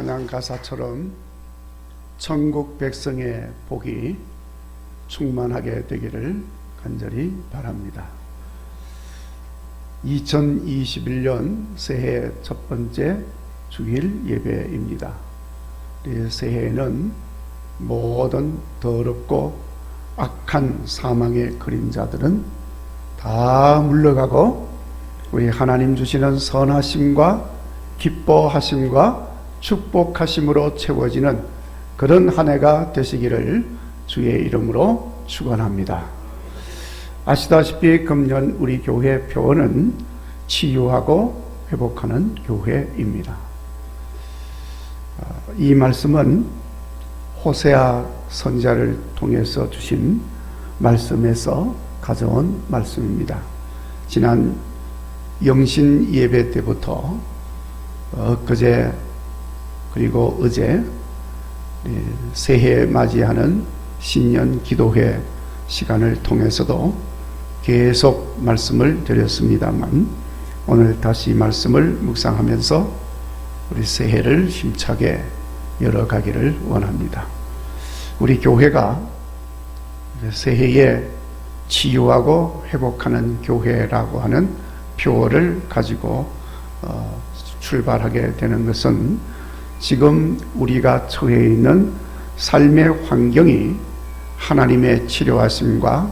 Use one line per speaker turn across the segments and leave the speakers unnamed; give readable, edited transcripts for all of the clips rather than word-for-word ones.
찬양 가사처럼 천국 백성의 복이 충만하게 되기를 간절히 바랍니다. 2021년 새해 첫 번째 주일 예배입니다. 우리 새해에는 모든 더럽고 악한 사망의 그림자들은 다 물러가고 우리 하나님 주시는 선하심과 기뻐하심과 축복하심으로 채워지는 그런 한 해가 되시기를 주의 이름으로 축원합니다. 아시다시피 금년 우리 교회 표어는 치유하고 회복하는 교회입니다. 이 말씀은 호세아 선지자를 통해서 주신 말씀에서 가져온 말씀입니다. 지난 영신 예배 때부터 엊그제 그리고 어제 새해 맞이하는 신년 기도회 시간을 통해서도 계속 말씀을 드렸습니다만 오늘 다시 말씀을 묵상하면서 우리 새해를 힘차게 열어가기를 원합니다. 우리 교회가 새해에 치유하고 회복하는 교회라고 하는 표어를 가지고 출발하게 되는 것은 지금 우리가 처해 있는 삶의 환경이 하나님의 치료하심과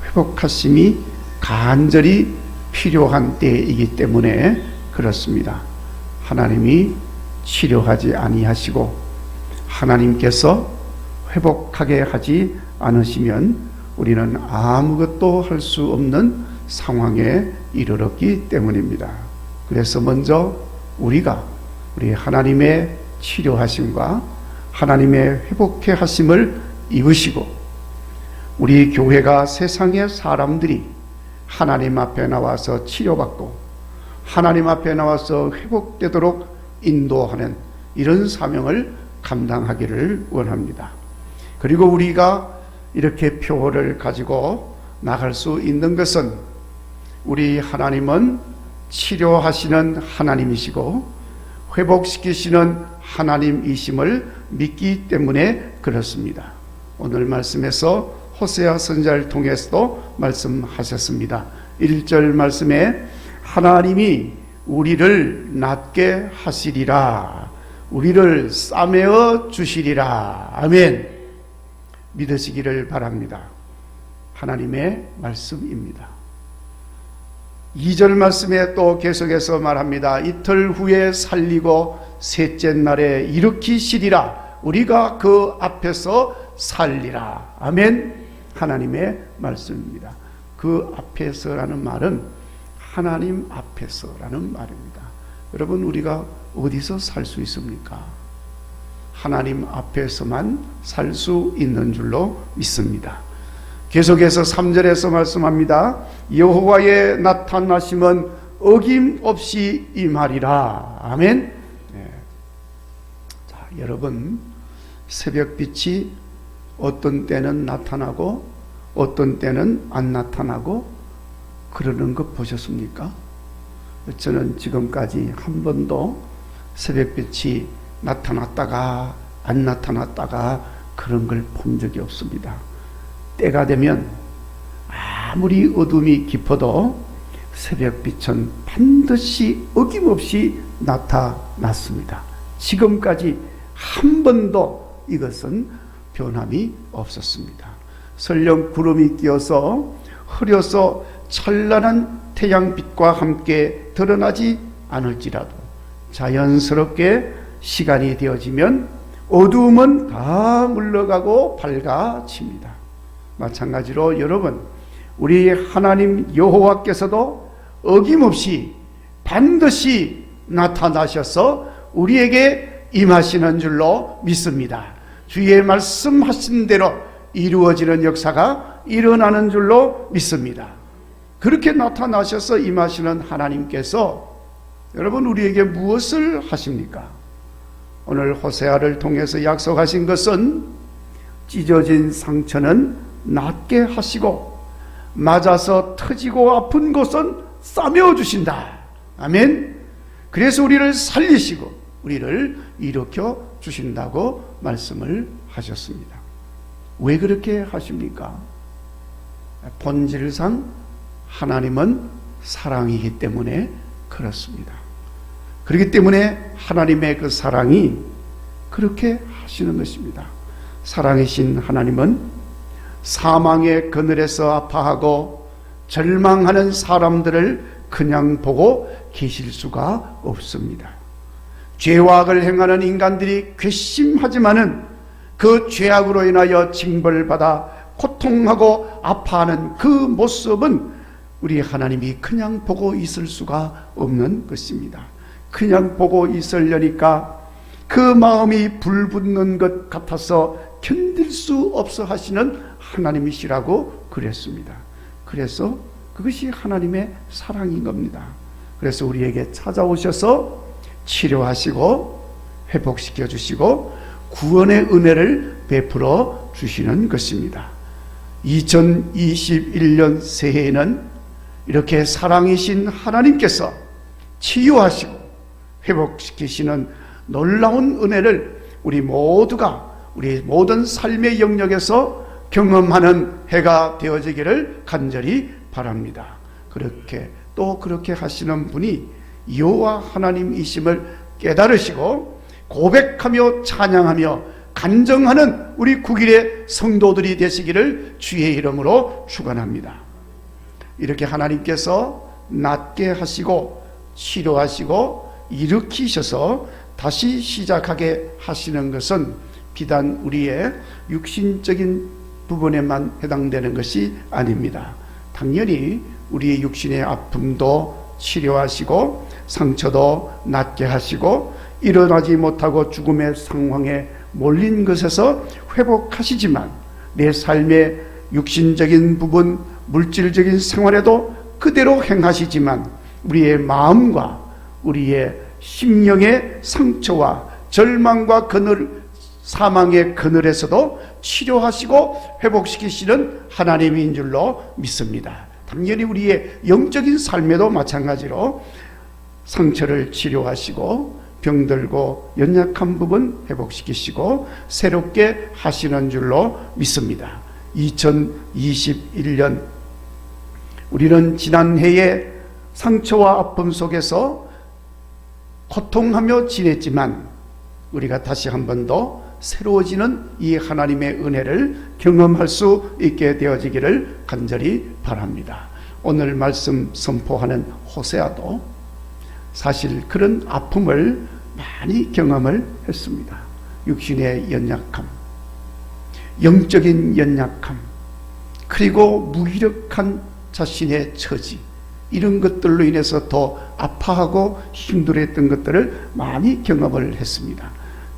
회복하심이 간절히 필요한 때이기 때문에 그렇습니다. 하나님이 치료하지 아니하시고 하나님께서 회복하게 하지 않으시면 우리는 아무것도 할 수 없는 상황에 이르렀기 때문입니다. 그래서 먼저 우리가 우리 하나님의 치료하심과 하나님의 회복해 하심을 입으시고 우리 교회가 세상의 사람들이 하나님 앞에 나와서 치료받고 하나님 앞에 나와서 회복되도록 인도하는 이런 사명을 감당하기를 원합니다. 그리고 우리가 이렇게 표어를 가지고 나갈 수 있는 것은 우리 하나님은 치료하시는 하나님이시고 회복시키시는 하나님이심을 믿기 때문에 그렇습니다. 오늘 말씀에서 호세아 선지자를 통해서도 말씀하셨습니다. 1절 말씀에 하나님이 우리를 낫게 하시리라, 우리를 싸매어 주시리라. 아멘. 믿으시기를 바랍니다. 하나님의 말씀입니다. 2절 말씀에 또 계속해서 말합니다. 이틀 후에 살리고 셋째 날에 일으키시리라, 우리가 그 앞에서 살리라. 아멘. 하나님의 말씀입니다. 그 앞에서라는 말은 하나님 앞에서라는 말입니다. 여러분, 우리가 어디서 살 수 있습니까? 하나님 앞에서만 살 수 있는 줄로 믿습니다. 계속해서 3절에서 말씀합니다. 여호와의 나타나심은 어김없이 임하리라. 아멘. 네. 자, 여러분, 새벽빛이 어떤 때는 나타나고 어떤 때는 안 나타나고 그러는 거 보셨습니까? 저는 지금까지 한 번도 새벽빛이 나타났다가 안 나타났다가 그런 걸 본 적이 없습니다. 때가 되면 아무리 어둠이 깊어도 새벽빛은 반드시 어김없이 나타났습니다. 지금까지 한 번도 이것은 변함이 없었습니다. 설령 구름이 끼어서 흐려서 찬란한 태양빛과 함께 드러나지 않을지라도 자연스럽게 시간이 되어지면 어두움은 다 물러가고 밝아집니다. 마찬가지로 여러분, 우리 하나님 여호와께서도 어김없이 반드시 나타나셔서 우리에게 임하시는 줄로 믿습니다. 주의 말씀하신 대로 이루어지는 역사가 일어나는 줄로 믿습니다. 그렇게 나타나셔서 임하시는 하나님께서 여러분, 우리에게 무엇을 하십니까? 오늘 호세아를 통해서 약속하신 것은 찢어진 상처는 낫게 하시고 맞아서 터지고 아픈 곳은 싸매어 주신다. 아멘. 그래서 우리를 살리시고 우리를 일으켜 주신다고 말씀을 하셨습니다. 왜 그렇게 하십니까? 본질상 하나님은 사랑이기 때문에 그렇습니다. 그렇기 때문에 하나님의 그 사랑이 그렇게 하시는 것입니다. 사랑이신 하나님은 사망의 그늘에서 아파하고 절망하는 사람들을 그냥 보고 계실 수가 없습니다. 죄와 악을 행하는 인간들이 괘씸하지만은 그 죄악으로 인하여 징벌을 받아 고통하고 아파하는 그 모습은 우리 하나님이 그냥 보고 있을 수가 없는 것입니다. 그냥 보고 있으려니까 그 마음이 불붙는 것 같아서 견딜 수 없어 하시는 하나님이시라고 그랬습니다. 그래서 그것이 하나님의 사랑인 겁니다. 그래서 우리에게 찾아오셔서 치료하시고 회복시켜 주시고 구원의 은혜를 베풀어 주시는 것입니다. 2021년 새해에는 이렇게 사랑이신 하나님께서 치유하시고 회복시키시는 놀라운 은혜를 우리 모두가 우리 모든 삶의 영역에서 경험하는 해가 되어지기를 간절히 바랍니다. 그렇게 하시는 분이 여호와 하나님이심을 깨달으시고 고백하며 찬양하며 간증하는 우리 9일의 성도들이 되시기를 주의 이름으로 축원합니다. 이렇게 하나님께서 낫게 하시고 치료하시고 일으키셔서 다시 시작하게 하시는 것은 비단 우리의 육신적인 부분에만 해당되는 것이 아닙니다. 당연히 우리의 육신의 아픔도 치료하시고 상처도 낫게 하시고 일어나지 못하고 죽음의 상황에 몰린 것에서 회복하시지만 내 삶의 육신적인 부분, 물질적인 생활에도 그대로 행하시지만 우리의 마음과 우리의 심령의 상처와 절망과 사망의 그늘에서도 치료하시고 회복시키시는 하나님인 줄로 믿습니다. 당연히 우리의 영적인 삶에도 마찬가지로 상처를 치료하시고 병들고 연약한 부분 회복시키시고 새롭게 하시는 줄로 믿습니다. 2021년 우리는 지난 해에 상처와 아픔 속에서 고통하며 지냈지만 우리가 다시 한 번 더 새로워지는 이 하나님의 은혜를 경험할 수 있게 되어지기를 간절히 바랍니다. 오늘 말씀 선포하는 호세아도 사실 그런 아픔을 많이 경험을 했습니다. 육신의 연약함, 영적인 연약함, 그리고 무기력한 자신의 처지, 이런 것들로 인해서 더 아파하고 힘들었던 것들을 많이 경험을 했습니다.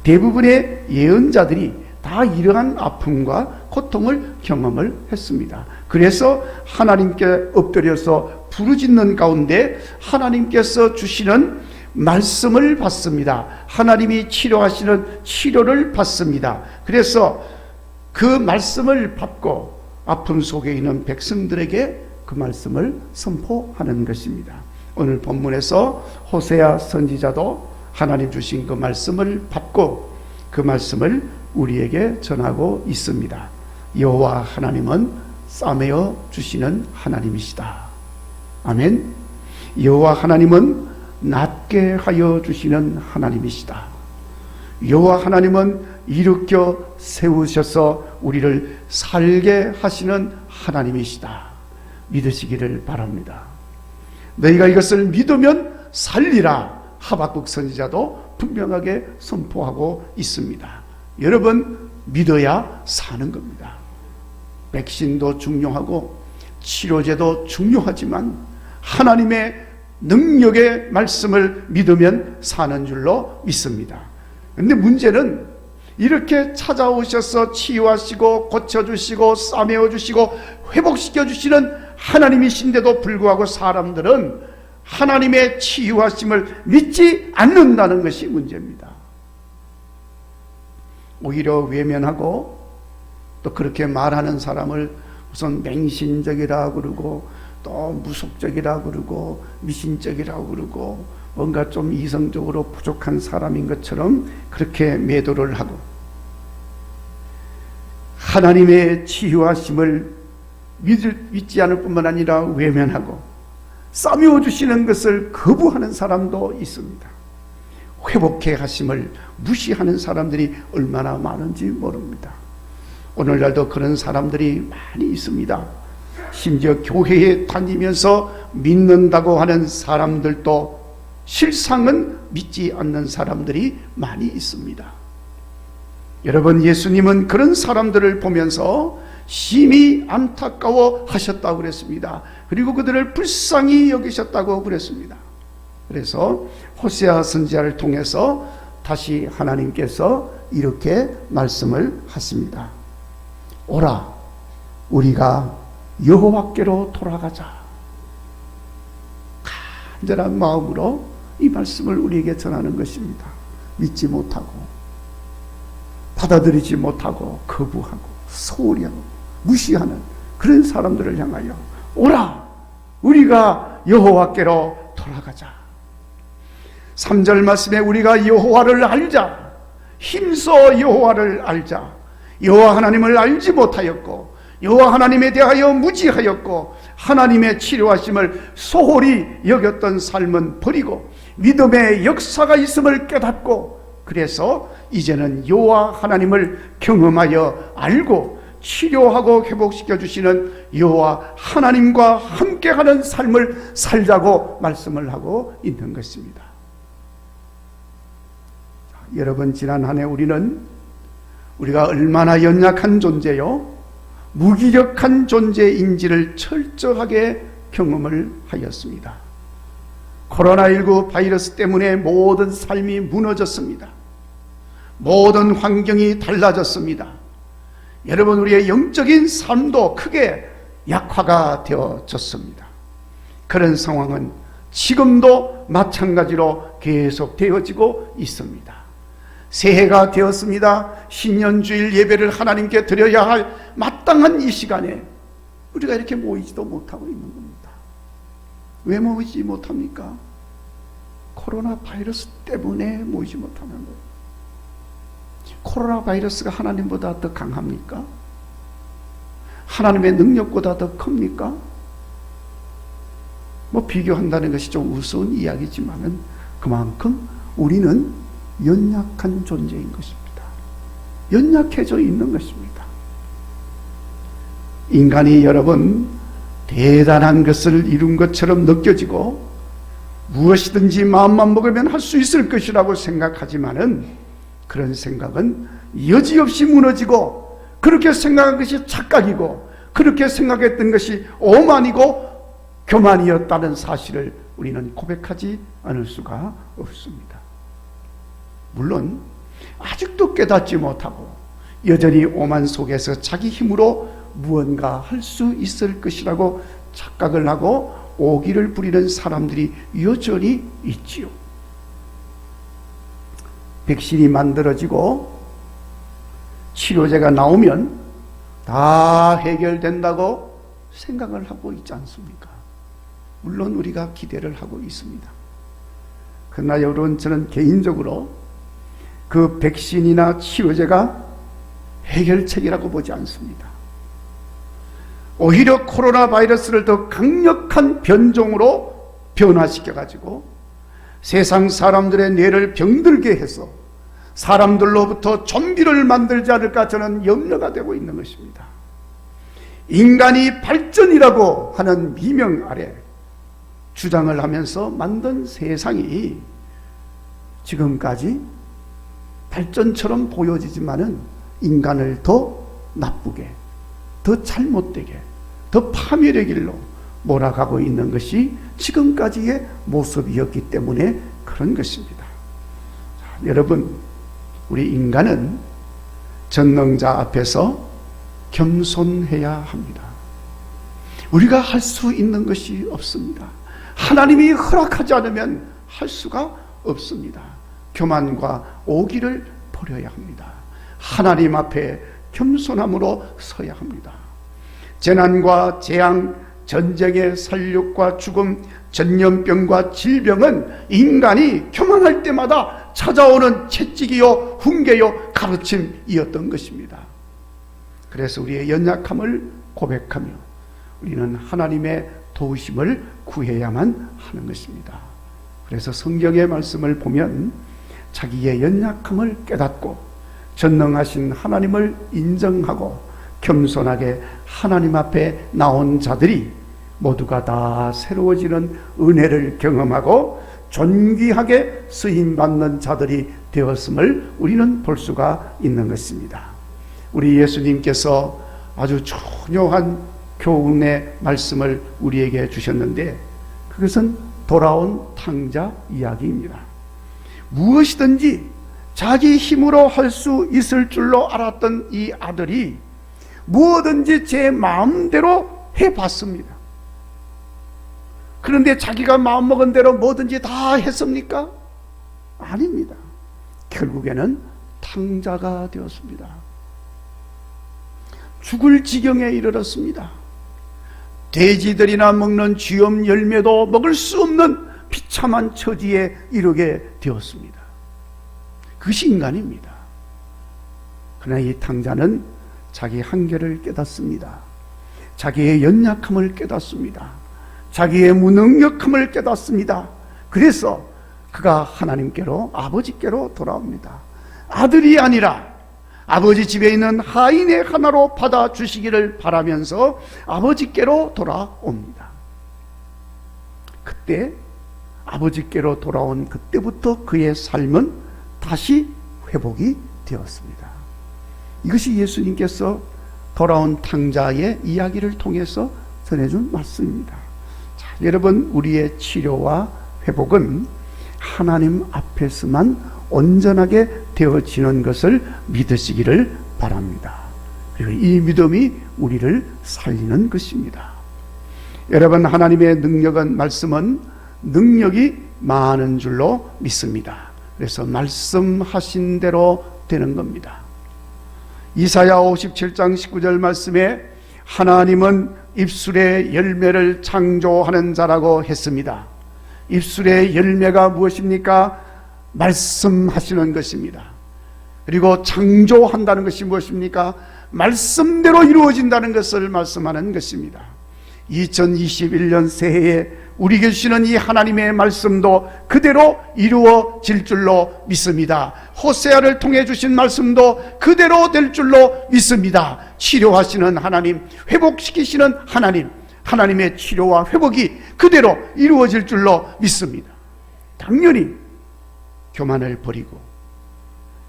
대부분의 예언자들이 다 이러한 아픔과 고통을 경험을 했습니다. 그래서 하나님께 엎드려서 부르짖는 가운데 하나님께서 주시는 말씀을 받습니다. 하나님이 치료하시는 치료를 받습니다. 그래서 그 말씀을 받고 아픔 속에 있는 백성들에게 그 말씀을 선포하는 것입니다. 오늘 본문에서 호세아 선지자도 하나님 주신 그 말씀을 받고 그 말씀을 우리에게 전하고 있습니다. 여호와 하나님은 싸매어 주시는 하나님이시다. 아멘. 여호와 하나님은 낫게 하여 주시는 하나님이시다. 여호와 하나님은 일으켜 세우셔서 우리를 살게 하시는 하나님이시다. 믿으시기를 바랍니다. 너희가 이것을 믿으면 살리라. 하박국 선지자도 분명하게 선포하고 있습니다. 여러분, 믿어야 사는 겁니다. 백신도 중요하고 치료제도 중요하지만 하나님의 능력의 말씀을 믿으면 사는 줄로 믿습니다. 그런데 문제는 이렇게 찾아오셔서 치유하시고 고쳐주시고 싸매어주시고 회복시켜주시는 하나님이신데도 불구하고 사람들은 하나님의 치유하심을 믿지 않는다는 것이 문제입니다. 오히려 외면하고 또 그렇게 말하는 사람을 우선 맹신적이라고 그러고 또 무속적이라고 그러고 미신적이라고 그러고 뭔가 좀 이성적으로 부족한 사람인 것처럼 그렇게 매도를 하고 하나님의 치유하심을 믿지 않을 뿐만 아니라 외면하고 싸매어 주시는 것을 거부하는 사람도 있습니다. 회복해 하심을 무시하는 사람들이 얼마나 많은지 모릅니다. 오늘날도 그런 사람들이 많이 있습니다. 심지어 교회에 다니면서 믿는다고 하는 사람들도 실상은 믿지 않는 사람들이 많이 있습니다. 여러분, 예수님은 그런 사람들을 보면서 심히 안타까워 하셨다고 그랬습니다. 그리고 그들을 불쌍히 여기셨다고 그랬습니다. 그래서 호세아 선지자를 통해서 다시 하나님께서 이렇게 말씀을 하십니다. 오라, 우리가 여호와께로 돌아가자. 간절한 마음으로 이 말씀을 우리에게 전하는 것입니다. 믿지 못하고 받아들이지 못하고 거부하고 소홀히 하고 무시하는 그런 사람들을 향하여 오라, 우리가 여호와께로 돌아가자. 3절 말씀에 우리가 여호와를 알자, 힘써 여호와를 알자. 여호와 하나님을 알지 못하였고 여호와 하나님에 대하여 무지하였고 하나님의 치료하심을 소홀히 여겼던 삶은 버리고 믿음의 역사가 있음을 깨닫고, 그래서 이제는 여호와 하나님을 경험하여 알고 치료하고 회복시켜 주시는 여호와 하나님과 함께하는 삶을 살자고 말씀을 하고 있는 것입니다. 여러분, 지난 한 해 우리가 얼마나 연약한 존재요, 무기력한 존재인지를 철저하게 경험을 하였습니다. 코로나19 바이러스 때문에 모든 삶이 무너졌습니다. 모든 환경이 달라졌습니다. 여러분, 우리의 영적인 삶도 크게 약화가 되어졌습니다. 그런 상황은 지금도 마찬가지로 계속 되어지고 있습니다. 새해가 되었습니다. 신년주일 예배를 하나님께 드려야 할 마땅한 이 시간에 우리가 이렇게 모이지도 못하고 있는 겁니다. 왜 모이지 못합니까? 코로나 바이러스 때문에 모이지 못하는 거예요. 코로나 바이러스가 하나님보다 더 강합니까? 하나님의 능력보다 더 큽니까? 비교한다는 것이 좀 우스운 이야기지만은 그만큼 우리는 연약한 존재인 것입니다. 연약해져 있는 것입니다. 인간이 여러분 대단한 것을 이룬 것처럼 느껴지고 무엇이든지 마음만 먹으면 할 수 있을 것이라고 생각하지만은 그런 생각은 여지없이 무너지고, 그렇게 생각한 것이 착각이고, 그렇게 생각했던 것이 오만이고 교만이었다는 사실을 우리는 고백하지 않을 수가 없습니다. 물론 아직도 깨닫지 못하고 여전히 오만 속에서 자기 힘으로 무언가 할 수 있을 것이라고 착각을 하고 오기를 부리는 사람들이 여전히 있지요. 백신이 만들어지고 치료제가 나오면 다 해결된다고 생각을 하고 있지 않습니까? 물론 우리가 기대를 하고 있습니다. 그러나 여러분, 저는 개인적으로 그 백신이나 치료제가 해결책이라고 보지 않습니다. 오히려 코로나 바이러스를 더 강력한 변종으로 변화시켜가지고 세상 사람들의 뇌를 병들게 해서 사람들로부터 좀비를 만들지 않을까 저는 염려가 되고 있는 것입니다. 인간이 발전이라고 하는 미명 아래 주장을 하면서 만든 세상이 지금까지 발전처럼 보여지지만은 인간을 더 나쁘게, 더 잘못되게, 더 파멸의 길로 몰아가고 있는 것이 지금까지의 모습이었기 때문에 그런 것입니다. 자, 여러분, 우리 인간은 전능자 앞에서 겸손해야 합니다. 우리가 할 수 있는 것이 없습니다. 하나님이 허락하지 않으면 할 수가 없습니다. 교만과 오기를 버려야 합니다. 하나님 앞에 겸손함으로 서야 합니다. 재난과 재앙, 전쟁의 살육과 죽음, 전염병과 질병은 인간이 교만할 때마다 찾아오는 채찍이요, 훈계요, 가르침이었던 것입니다. 그래서 우리의 연약함을 고백하며 우리는 하나님의 도우심을 구해야만 하는 것입니다. 그래서 성경의 말씀을 보면 자기의 연약함을 깨닫고 전능하신 하나님을 인정하고 겸손하게 하나님 앞에 나온 자들이 모두가 다 새로워지는 은혜를 경험하고 존귀하게 쓰임받는 자들이 되었음을 우리는 볼 수가 있는 것입니다. 우리 예수님께서 아주 중요한 교훈의 말씀을 우리에게 주셨는데 그것은 돌아온 탕자 이야기입니다. 무엇이든지 자기 힘으로 할 수 있을 줄로 알았던 이 아들이 무엇든지 제 마음대로 해봤습니다. 그런데 자기가 마음먹은 대로 뭐든지 다 했습니까? 아닙니다. 결국에는 탕자가 되었습니다. 죽을 지경에 이르렀습니다. 돼지들이나 먹는 쥐염 열매도 먹을 수 없는 비참한 처지에 이르게 되었습니다. 그것이 인간입니다. 그러나 이 탕자는 자기 한계를 깨닫습니다. 자기의 연약함을 깨닫습니다. 자기의 무능력함을 깨닫습니다. 그래서 그가 하나님께로, 아버지께로 돌아옵니다. 아들이 아니라 아버지 집에 있는 하인의 하나로 받아주시기를 바라면서 아버지께로 돌아옵니다. 그때 아버지께로 돌아온 그때부터 그의 삶은 다시 회복이 되었습니다. 이것이 예수님께서 돌아온 탕자의 이야기를 통해서 전해준 말씀입니다. 자, 여러분, 우리의 치료와 회복은 하나님 앞에서만 온전하게 되어지는 것을 믿으시기를 바랍니다. 그리고 이 믿음이 우리를 살리는 것입니다. 여러분, 하나님의 능력은, 말씀은 능력이 많은 줄로 믿습니다. 그래서 말씀하신 대로 되는 겁니다. 이사야 57장 19절 말씀에 하나님은 입술의 열매를 창조하는 자라고 했습니다. 입술의 열매가 무엇입니까? 말씀하시는 것입니다. 그리고 창조한다는 것이 무엇입니까? 말씀대로 이루어진다는 것을 말씀하는 것입니다. 2021년 새해에 우리 계시는 이 하나님의 말씀도 그대로 이루어질 줄로 믿습니다. 호세아를 통해 주신 말씀도 그대로 될 줄로 믿습니다. 치료하시는 하나님, 회복시키시는 하나님, 하나님의 치료와 회복이 그대로 이루어질 줄로 믿습니다. 당연히 교만을 버리고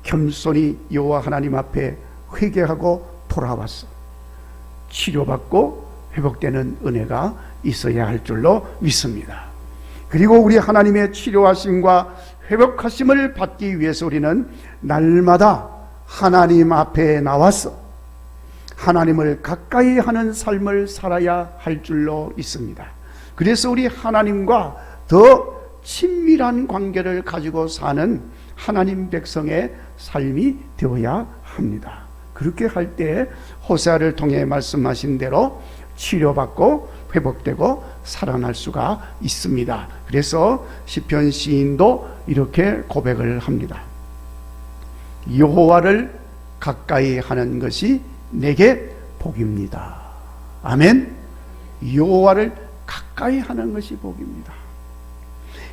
겸손히 여호와 하나님 앞에 회개하고 돌아와서 치료받고 회복되는 은혜가 있어야 할 줄로 믿습니다. 그리고 우리 하나님의 치료하심과 회복하심을 받기 위해서 우리는 날마다 하나님 앞에 나와서 하나님을 가까이 하는 삶을 살아야 할 줄로 믿습니다. 그래서 우리 하나님과 더 친밀한 관계를 가지고 사는 하나님 백성의 삶이 되어야 합니다. 그렇게 할 때 호세아를 통해 말씀하신 대로 치료받고 회복되고 살아날 수가 있습니다. 그래서 시편 시인도 이렇게 고백을 합니다. 여호와를 가까이 하는 것이 내게 복입니다. 아멘. 여호와를 가까이 하는 것이 복입니다.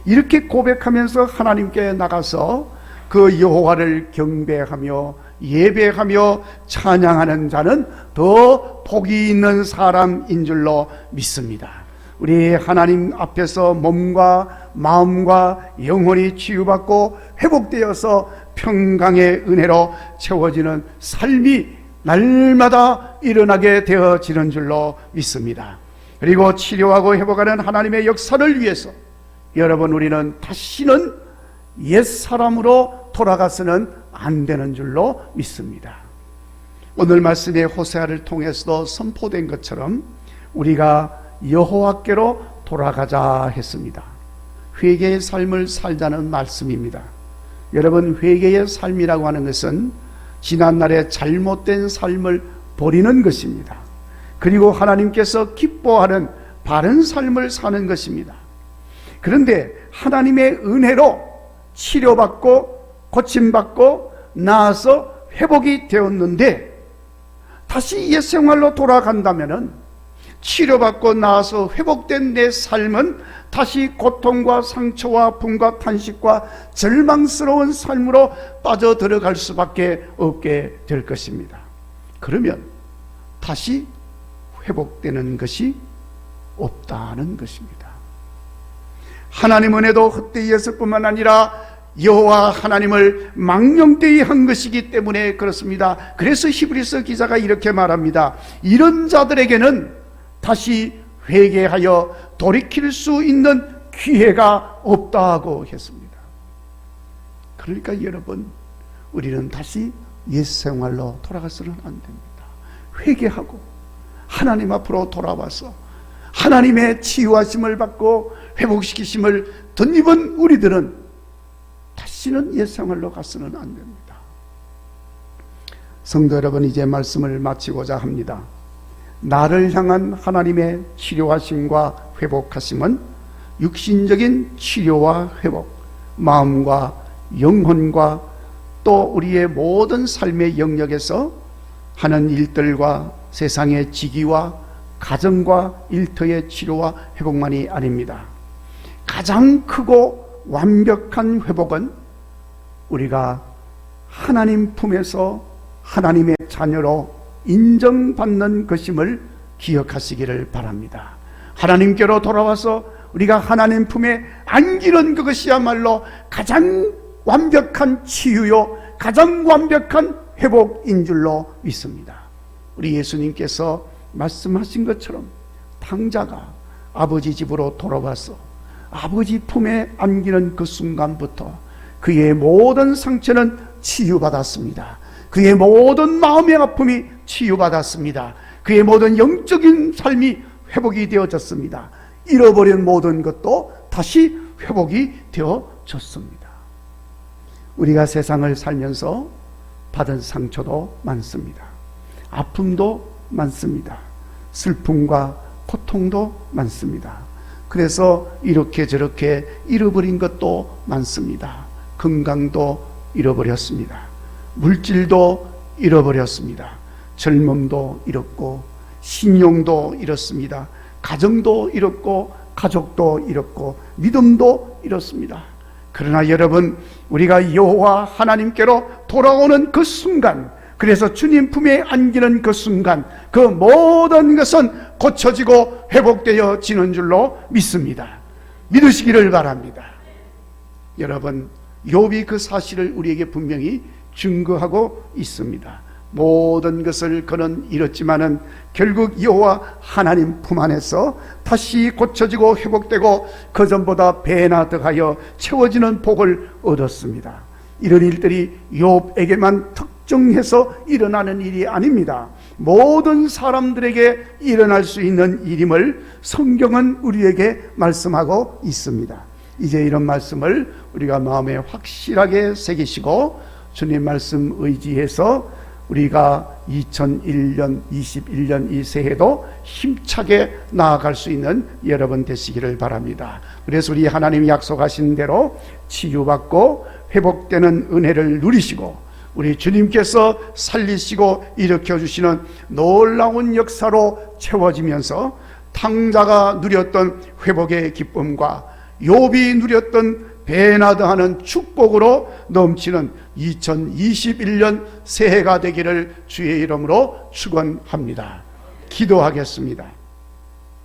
이렇게 고백하면서 하나님께 나가서 그 여호와를 경배하며 예배하며 찬양하는 자는 더 복이 있는 사람인 줄로 믿습니다. 우리 하나님 앞에서 몸과 마음과 영혼이 치유받고 회복되어서 평강의 은혜로 채워지는 삶이 날마다 일어나게 되어지는 줄로 믿습니다. 그리고 치료하고 회복하는 하나님의 역사를 위해서 여러분, 우리는 다시는 옛사람으로 돌아가서는 안 되는 줄로 믿습니다. 오늘 말씀의 호세아를 통해서도 선포된 것처럼 우리가 여호와께로 돌아가자 했습니다. 회개의 삶을 살자는 말씀입니다. 여러분, 회개의 삶이라고 하는 것은 지난날의 잘못된 삶을 버리는 것입니다. 그리고 하나님께서 기뻐하는 바른 삶을 사는 것입니다. 그런데 하나님의 은혜로 치료받고 고침받고 나아서 회복이 되었는데 다시 옛 생활로 돌아간다면 치료받고 나아서 회복된 내 삶은 다시 고통과 상처와 아픔과 탄식과 절망스러운 삶으로 빠져들어갈 수밖에 없게 될 것입니다. 그러면 다시 회복되는 것이 없다는 것입니다. 하나님 은혜도 헛되이 했을 뿐만 아니라 여호와 하나님을 망령되이 한 것이기 때문에 그렇습니다. 그래서 히브리서 기자가 이렇게 말합니다. 이런 자들에게는 다시 회개하여 돌이킬 수 있는 기회가 없다고 했습니다. 그러니까 여러분, 우리는 다시 옛 생활로 돌아가서는 안 됩니다. 회개하고 하나님 앞으로 돌아와서 하나님의 치유하심을 받고 회복시키심을 덧입은 우리들은 다시는 옛 생활로 가서는 안 됩니다. 성도 여러분, 이제 말씀을 마치고자 합니다. 나를 향한 하나님의 치료하심과 회복하심은 육신적인 치료와 회복, 마음과 영혼과 또 우리의 모든 삶의 영역에서 하는 일들과 세상의 지기와 가정과 일터의 치료와 회복만이 아닙니다. 가장 크고 완벽한 회복은 우리가 하나님 품에서 하나님의 자녀로 인정받는 것임을 기억하시기를 바랍니다. 하나님께로 돌아와서 우리가 하나님 품에 안기는 그것이야말로 가장 완벽한 치유요, 가장 완벽한 회복인 줄로 믿습니다. 우리 예수님께서 말씀하신 것처럼 탕자가 아버지 집으로 돌아와서 아버지 품에 안기는 그 순간부터 그의 모든 상처는 치유받았습니다. 그의 모든 마음의 아픔이 치유받았습니다. 그의 모든 영적인 삶이 회복이 되어졌습니다. 잃어버린 모든 것도 다시 회복이 되어졌습니다. 우리가 세상을 살면서 받은 상처도 많습니다. 아픔도 많습니다. 슬픔과 고통도 많습니다. 그래서 이렇게 저렇게 잃어버린 것도 많습니다. 건강도 잃어버렸습니다. 물질도 잃어버렸습니다. 젊음도 잃었고 신용도 잃었습니다. 가정도 잃었고 가족도 잃었고 믿음도 잃었습니다. 그러나 여러분, 우리가 여호와 하나님께로 돌아오는 그 순간, 그래서 주님 품에 안기는 그 순간, 그 모든 것은 고쳐지고 회복되어지는 줄로 믿습니다. 믿으시기를 바랍니다. 여러분, 욥이 그 사실을 우리에게 분명히 증거하고 있습니다. 모든 것을 그는 잃었지만은 결국 여호와 하나님 품 안에서 다시 고쳐지고 회복되고 그 전보다 배나 더하여 채워지는 복을 얻었습니다. 이런 일들이 욥에게만 특정해서 일어나는 일이 아닙니다. 모든 사람들에게 일어날 수 있는 일임을 성경은 우리에게 말씀하고 있습니다. 이제 이런 말씀을 우리가 마음에 확실하게 새기시고 주님 말씀 의지해서 우리가 2001년, 21년 이 새해도 힘차게 나아갈 수 있는 여러분 되시기를 바랍니다. 그래서 우리 하나님이 약속하신 대로 치유받고 회복되는 은혜를 누리시고 우리 주님께서 살리시고 일으켜주시는 놀라운 역사로 채워지면서 탕자가 누렸던 회복의 기쁨과 욥이 누렸던 배나더하는 축복으로 넘치는 2021년 새해가 되기를 주의 이름으로 축원합니다. 기도하겠습니다.